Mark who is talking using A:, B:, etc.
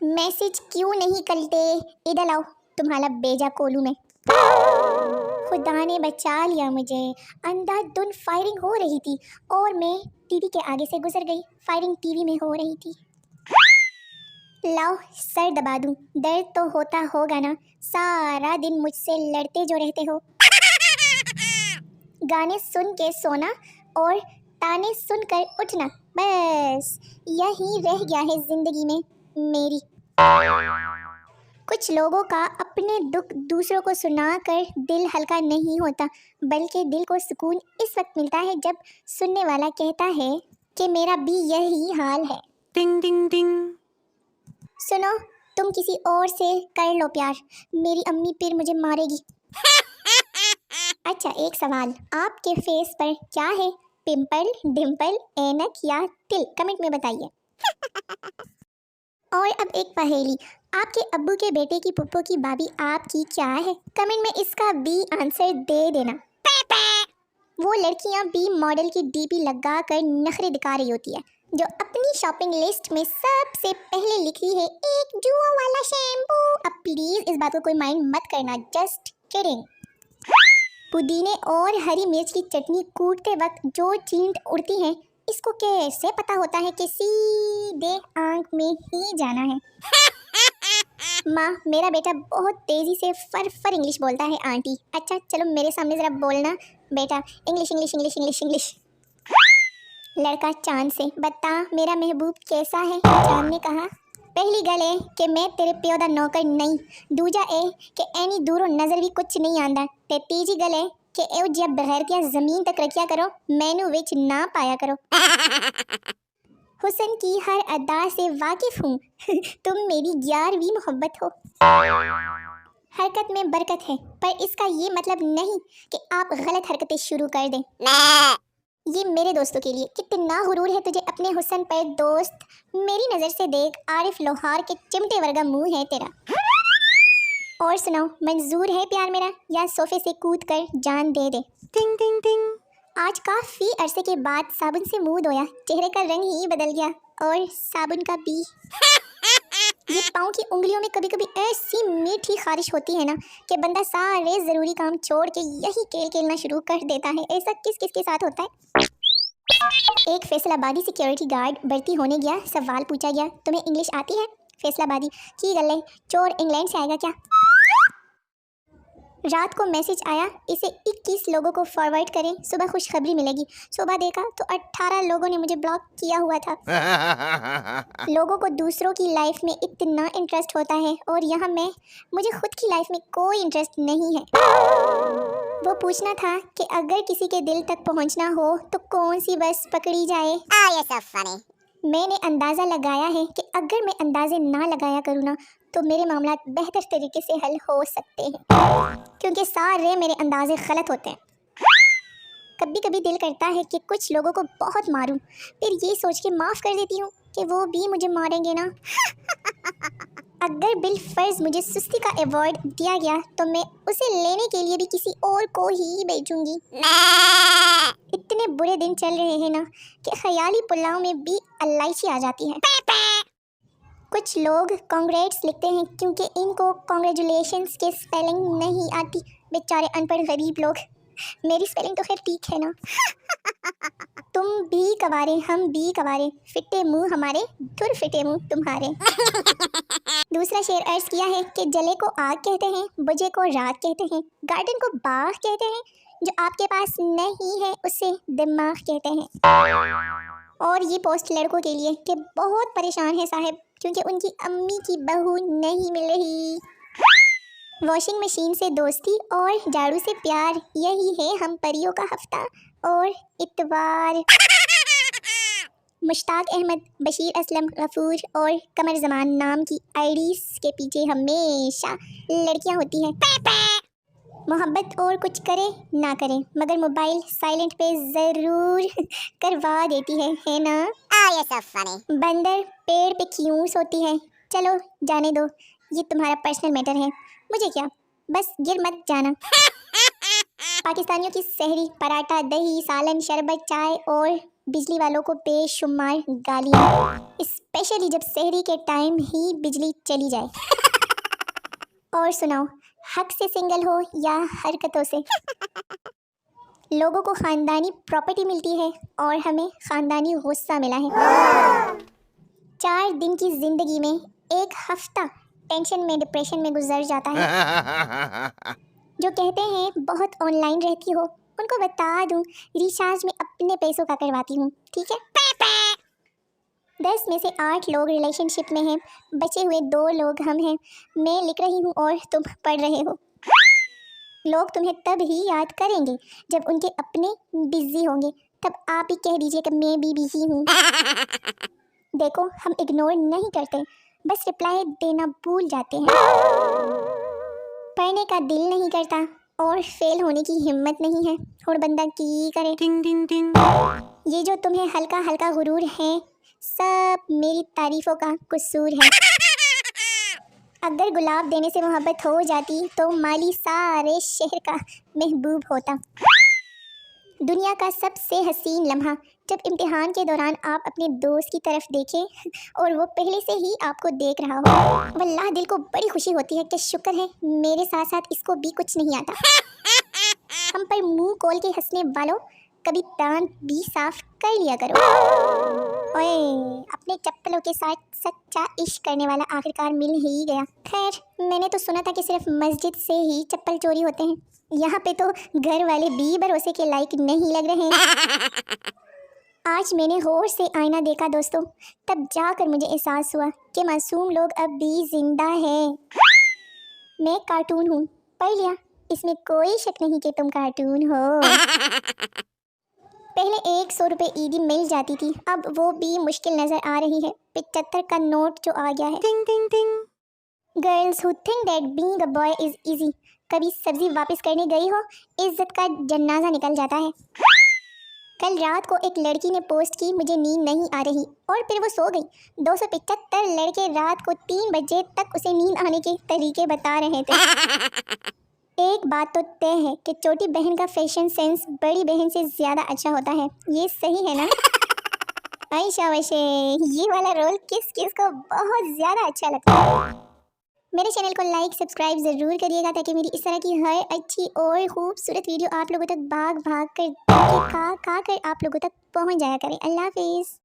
A: Message क्यों नहीं करते? इधर आओ, तुम्हारा बेजा कोलू में। खुदा ने बचा लिया मुझे। अंधाधुन फायरिंग हो रही थी और मैं टीवी के आगे से गुजर गई। फायरिंग टीवी में हो रही थी। लाओ सर दबा दूं, दर्द तो होता होगा ना, सारा दिन मुझसे लड़ते जो रहते हो। गाने सुन के सोना और ताने सुनकर उठना, बस यही रह गया है जिंदगी में मेरी। कुछ लोगों का अपने दुख दूसरों को सुनाकर दिल हल्का नहीं होता, बल्कि दिल को सुकून इस वक्त मिलता है जब सुनने वाला कहता है कि मेरा भी यही हाल है।
B: टिंग टिंग टिंग।
A: सुनो, तुम किसी और से कर लो प्यार, मेरी अम्मी फिर मुझे मारेगी। अच्छा, एक सवाल, आपके फेस पर क्या है? पिंपल, डिम्पल, ऐनक या तिल? कमेंट में बताइए। और अब एक पहेली, आपके अब्बू के बेटे की पुप्पो की भाभी आपकी क्या है? कमेंट में इसका बी आंसर दे देना। वो लड़कियां बी मॉडल की डीपी लगा कर नखरे दिखा रही होती है, जो अपनी शॉपिंग लिस्ट में सबसे पहले लिखी है एक जुओं वाला शैम्पू। अब प्लीज इस बात को कोई माइंड मत करना, जस्ट किडिंग। पुदीने और हरी मिर्च की चटनी कूटते वक्त जो चींट उड़ती है, इसको कैसे पता होता है कि सीधे आंख में ही जाना है? माँ, मेरा बेटा बहुत तेजी से फर इंग्लिश बोलता है आंटी। अच्छा चलो मेरे सामने जरा बोलना बेटा, English English English English English. लड़का चांद से, बता मेरा महबूब कैसा है? चांद ने कहा, पहली गल है कि मैं तेरे प्यो दा नौकर नहीं, दूजा है कि एनी दूरों नजर भी कुछ नहीं आंदा, ते तीजी गल है कि एव जिया बगैर क्या जमीन तक रखिया करो, मैनू विच ना पाया करो। हुसन की हर अदा से वाकिफ हूँ, तुम मेरी 11वीं मोहब्बत हो। हरकत में बरकत है, पर इसका ये मतलब नहीं कि आप गलत हरकतें शुरू कर दें। ये मेरे दोस्तों के लिए, कितना गुरूर है तुझे अपने हुसन पर दोस्त। मेरी नज़र से देख, आरिफ लोहार के चिमटे वर्गा मुंह है तेरा। और सुनाओ, मंजूर है प्यार मेरा या सोफे से कूद कर जान दे दे?
B: टिंग टिंग टिंग।
A: आज काफ़ी अरसे के बाद साबुन से मुंह धोया, चेहरे का रंग ही बदल गया और साबुन का भी। ये पाँव की उंगलियों में कभी कभी ऐसी मीठी खारिश होती है ना कि बंदा सारे ज़रूरी काम छोड़ के यही खेल खेलना शुरू कर देता है। ऐसा किस किस के साथ होता है? एक फैसलाबादी सिक्योरिटी गार्ड भर्ती होने गया, सवाल पूछा गया, तुम्हें इंग्लिश आती है? फैसलाबादी, की गल है, चोर इंग्लैंड से आएगा क्या? रात को मैसेज आया, इसे 21 लोगों को फॉरवर्ड करें, सुबह खुशखबरी मिलेगी। सुबह देखा तो 18 लोगों ने मुझे ब्लॉक किया हुआ था। लोगों को दूसरों की लाइफ में इतना इंटरेस्ट होता है और यहाँ मुझे खुद की लाइफ में कोई इंटरेस्ट नहीं है। वो पूछना था कि अगर किसी के दिल तक पहुँचना हो तो कौन सी बस पकड़ी जाए? मैंने अंदाज़ा लगाया है कि अगर मैं अंदाजे ना लगाया करूँ ना तो मेरे मामला बेहतर तरीके से हल हो सकते हैं, क्योंकि सारे मेरे अंदाजे गलत होते हैं। कभी कभी दिल करता है कि कुछ लोगों को बहुत मारूं, फिर ये सोच के माफ़ कर देती हूँ कि वो भी मुझे मारेंगे ना। अगर बिल फर्ज मुझे सुस्ती का अवार्ड दिया गया तो मैं उसे लेने के लिए भी किसी और को ही भेजूंगी। इतने बुरे दिन चल रहे हैं ना कि ख्याली पुलाव में भी इलायची आ जाती है। कुछ लोग कांग्रेट्स लिखते हैं क्योंकि इनको कांग्रेचुलेशंस के स्पेलिंग नहीं आती, बेचारे अनपढ़ गरीब लोग। मेरी स्पेलिंग तो खैर ठीक है ना। तुम भी कवारे, हम भी कवारे, फिटे मुंह हमारे, धुर फिटे मुंह तुम्हारे। दूसरा शेर अर्ज किया है कि जले को आग कहते हैं, बुझे को रात कहते हैं, गार्डन को बाग कहते हैं, जो आपके पास नहीं है उसे दिमाग कहते हैं। और ये पोस्ट लड़कों के लिए कि बहुत परेशान है साहब क्योंकि उनकी अम्मी की बहू नहीं मिल रही। वॉशिंग मशीन से दोस्ती और झाड़ू से प्यार, यही है हम परियों का हफ्ता और इतवार। मुश्ताक अहमद, बशीर असलम, गफूर और कमर जमान नाम की आईडीज़ के पीछे हमेशा लड़कियां होती हैं। मोहब्बत और कुछ करे ना करे मगर मोबाइल साइलेंट पे ज़रूर करवा देती है ना? बंदर पेड़ पे क्यों सोती है? चलो जाने दो, ये तुम्हारा पर्सनल मैटर है, मुझे क्या, बस गिर मत जाना। पाकिस्तानियों की सहरी, पराठा, दही, सालन, शरबत, चाय और बिजली वालों को बेशुमार गालियाँ, स्पेशली जब सहरी के टाइम ही बिजली चली जाए। और सुनाओ, हक से सिंगल हो या हरकतों से? लोगों को खानदानी प्रॉपर्टी मिलती है और हमें खानदानी गुस्सा मिला है। 4 दिन की जिंदगी में 1 हफ्ता टेंशन में, डिप्रेशन में गुजर जाता है। जो कहते हैं बहुत ऑनलाइन रहती हो, उनको बता दूं रिचार्ज में अपने पैसों का करवाती हूँ, ठीक है? 10 में से 8 लोग रिलेशनशिप में हैं, बचे हुए 2 लोग हम हैं। मैं लिख रही हूँ और तुम पढ़ रहे हो। लोग तुम्हें तब ही याद करेंगे जब उनके अपने बिजी होंगे, तब आप ही कह दीजिए कि मैं भी बिजी हूँ। देखो, हम इग्नोर नहीं करते, बस रिप्लाई देना भूल जाते हैं। पढ़ने का दिल नहीं करता और फेल होने की हिम्मत नहीं है, और बंदा की करे।
B: टिंग टिंग टिंग।
A: ये जो तुम्हें हल्का हल्का गुरूर है, सब मेरी तारीफों का कसूर है। अगर गुलाब देने से मोहब्बत हो जाती तो माली सारे शहर का महबूब होता। दुनिया का सबसे हसीन लम्हा, जब इम्तिहान के दौरान आप अपने दोस्त की तरफ देखें और वो पहले से ही आपको देख रहा हो। वल्लाह दिल को बड़ी खुशी होती है कि शुक्र है मेरे साथ साथ इसको भी कुछ नहीं आता। हम पर मुंह खोल के हंसने वालों, कभी दांत भी साफ कर लिया करो। ओए, अपने चप्पलों के साथ सच्चा इश्क करने वाला आखिरकार मिल ही गया। खैर, मैंने तो सुना था कि सिर्फ मस्जिद से ही चप्पल चोरी होते हैं। यहाँ पे तो घर वाले भी भरोसे के लायक नहीं लग रहे हैं। आज मैंने गौर से आईना देखा दोस्तों, तब जाकर मुझे एहसास हुआ कि मासूम लोग अब भी जिंदा हैं। मैं कार्टून हूँ, पढ़ लिया, इसमें कोई शक नहीं कि तुम कार्टून हो। पहले 100 रुपये ईदी मिल जाती थी, अब वो भी मुश्किल नजर आ रही है। 75 का नोट जो आ गया है।
B: टिंग टिंग टिंग।
A: Girls who think that being a boy is easy, कभी सब्जी वापस करने गई हो, इज्जत का जनाजा निकल जाता है। कल रात को एक लड़की ने पोस्ट की मुझे नींद नहीं आ रही, और फिर वो सो गई। 275 लड़के रात को 3 बजे तक उसे नींद आने के तरीके बता रहे थे। एक बात तो तय है कि छोटी बहन का फैशन सेंस बड़ी बहन से ज़्यादा अच्छा होता है। ये सही है ना? आयशा वैसे ये वाला रोल किस किस को बहुत ज़्यादा अच्छा लगता है? मेरे चैनल को लाइक सब्सक्राइब ज़रूर करिएगा, ताकि मेरी इस तरह की हर अच्छी और खूबसूरत वीडियो आप लोगों तक भाग भाग कर खा कर आप लोगों तक पहुंच जाया करें। अल्लाह हाफिज़।